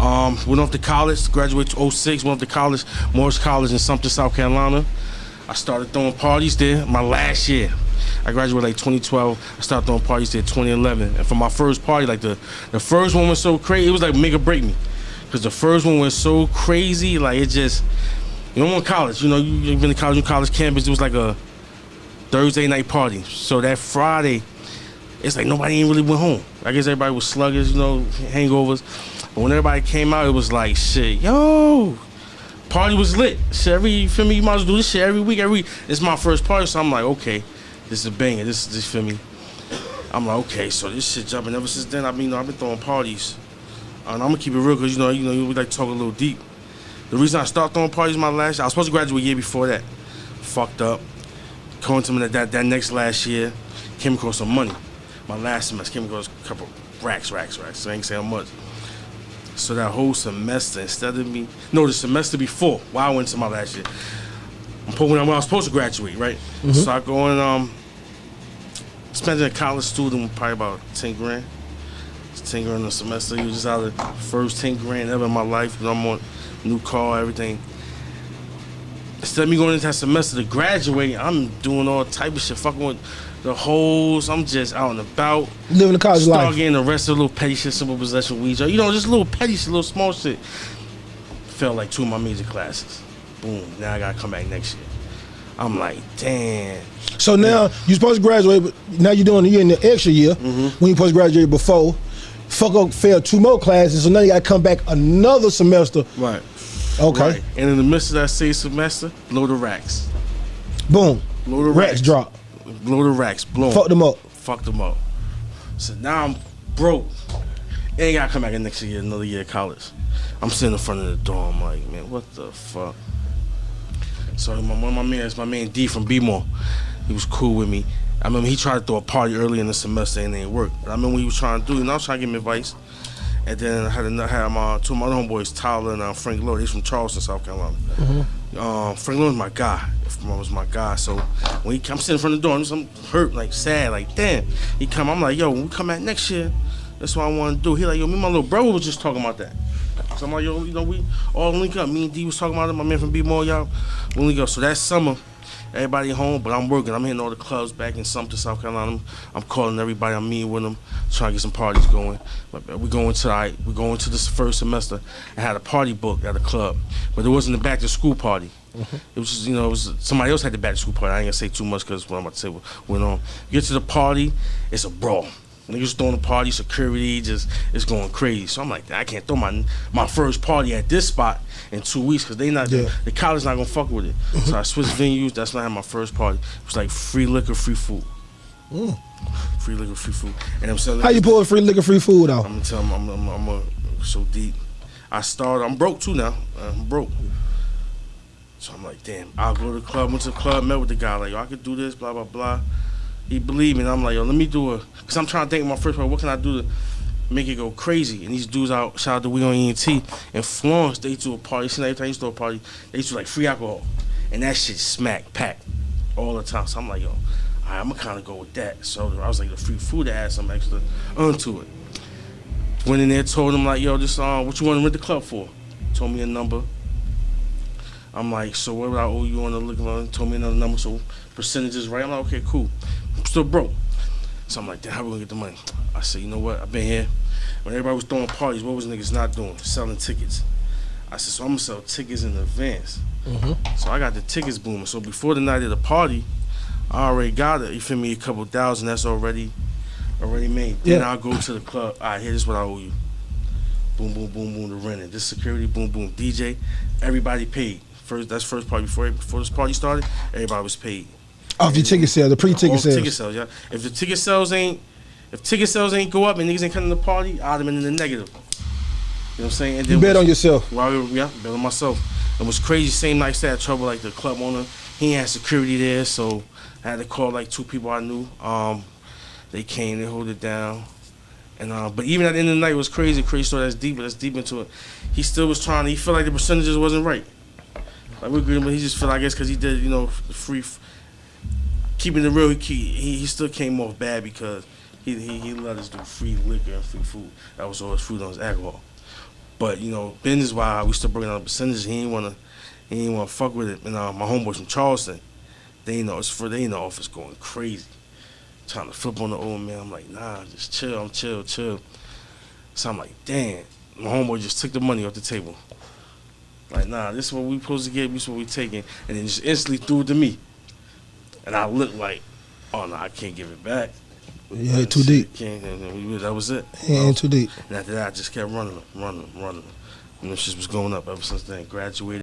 Went off to college, graduated to '06, went off to college, Morris College in Sumter, South Carolina. I started throwing parties there my last year. I graduated like 2012. I started throwing parties there 2011. And for my first party, like the first one was so crazy, it was like make or break me. Because the first one was so crazy, like it just, you know, I'm in college, you've been to college campus, it was like a Thursday night party. So that Friday, it's like nobody ain't really went home. I guess everybody was sluggish, hangovers. But when everybody came out, it was like, shit, yo, party was lit. Shit, you feel me? You might as well do this shit every week. It's my first party, so I'm like, okay, this is a banger. This feel me? I'm like, okay, so this shit jumping. Ever since then, I've been throwing parties. And I'm gonna keep it real, cause we like to talk a little deep. The reason I started throwing parties my last year, I was supposed to graduate a year before that. Fucked up. Going to me that next last year, came across some money. My last semester came across a couple racks. So I ain't saying how much. So that whole semester, the semester before, while I went to my last year, when I was supposed to graduate, right? Mm-hmm. So I go and spent a college student probably about 10 grand. It's 10 grand a semester. It was just out of the first 10 grand ever in my life. I'm on new car, everything. Instead of me going into that semester to graduate, I'm doing all type of shit, fucking with the hoes. I'm just out and about. Living the college life. Start getting arrested, little petty shit, simple possession of weed. Just little petty shit, little small shit. Failed like 2 of my major classes. Boom, now I gotta come back next year. I'm like, damn. So now, you're supposed to graduate, but now you're in the extra year, when you're supposed to graduate before. Fuck up, failed 2 more classes, so now you gotta come back another semester. Right. Okay. Right. And in the midst of that same semester, blow the racks. Boom. Blow the racks drop. Blow the racks. Blow them. Fuck them up. So now I'm broke. Ain't gotta come back in next year, another year of college. I'm sitting in front of the door. I'm like, man, what the fuck? So one of my man D from B-More, he was cool with me. I remember he tried to throw a party early in the semester and it didn't work. But I remember what he was trying to do, I was trying to give him advice. And then I had my 2 of my other homeboys, Tyler and Frank Lowe. They're from Charleston, South Carolina. Mm-hmm. Frank Lowe was my guy. So when I'm sitting in front of the door, I'm hurt, like sad, like damn. He come, I'm like, yo, when we come back next year, that's what I want to do. He like, yo, me and my little brother was just talking about that. So I'm like, yo, we all link up. Me and D was talking about it. My man from B-More, y'all, we link up. So that summer, everybody home, but I'm working. I'm hitting all the clubs back in Sumter, South Carolina. I'm calling everybody. I'm meeting with them, trying to get some parties going. We're going to this first semester. I had a party booked at a club, but it wasn't a back to school party. Mm-hmm. It was just, it was somebody else had the back to school party. I ain't gonna say too much because what I'm about to say went on. You get to the party, it's a brawl. Niggas throwing the party, security, it's going crazy. So I'm like, I can't throw my first party at this spot in 2 weeks because the college not gonna fuck with it. Mm-hmm. So I switched venues. That's when I had my first party. It was like free liquor, free food. Mm. Free liquor, free food. And I'm selling. How you pull free liquor, free food out? I'm gonna tell them I'm so deep. I'm broke too now. I'm broke. So I'm like, damn. I'll go to the club. Went to the club, met with the guy. Like, yo, I could do this, blah blah blah. He believed me, and I'm like, yo, let me do because I'm trying to think of my first part, what can I do to make it go crazy? And these dudes out, shout out to We on ENT, in Florence, they do a party. See, every time you do a party, they used to like free alcohol. And that shit smack, packed all the time. So I'm like, yo, all right, I'm gonna kind of go with that. So I was like, the free food to add some extra onto it. Went in there, told them like, yo, this what you want to rent the club for? Told me a number. I'm like, so what would I owe you on the liquor? Told me another number, so percentages, right? I'm like, okay, cool. I'm still broke. So I'm like, damn, how we gonna get the money? I said, you know what? I've been here. When everybody was throwing parties, what was niggas not doing? Selling tickets. I said, so I'm gonna sell tickets in advance. Mm-hmm. So I got the tickets booming. So before the night of the party, I already got it. You feel me? A couple thousand. That's already made. Yeah. Then I'll go to the club. All right, here's what I owe you. Boom, boom, boom, boom. The renting. This security. Boom, boom. DJ. Everybody paid. That's first party before this party started. Everybody was paid. Off your ticket sales, the pre-ticket sales. Ticket sales, yeah. If the ticket sales ain't go up and niggas ain't coming to the party, I'd have been in the negative. You know what I'm saying? And then you bet on yourself. Well, yeah, bet on myself. It was crazy. Same night, I had trouble. Like the club owner, he had security there, so I had to call like 2 people I knew. They came, they hold it down. And but even at the end of the night, it was crazy story. That's deep into it. He still was trying. He felt like the percentages wasn't right. Like we agreed, but he just felt, I guess, because he did, free. Keeping it real, he still came off bad because he let us do free liquor and free food. That was all his food on his alcohol. But you know, business wise, we still bringing out a percentage. He ain't wanna fuck with it. And my homeboys from Charleston, they ain't know it's for they in the office going crazy, trying to flip on the old man. I'm like, nah, just chill. I'm chill. So I'm like, damn. My homeboy just took the money off the table. Like, nah, this is what we supposed to get. This is what we taking, and then just instantly threw it to me. And I looked like, oh no, I can't give it back. Yeah, too deep. And that was it. Yeah, too deep. And after that, I just kept running them. And this shit was going up ever since then. Graduated.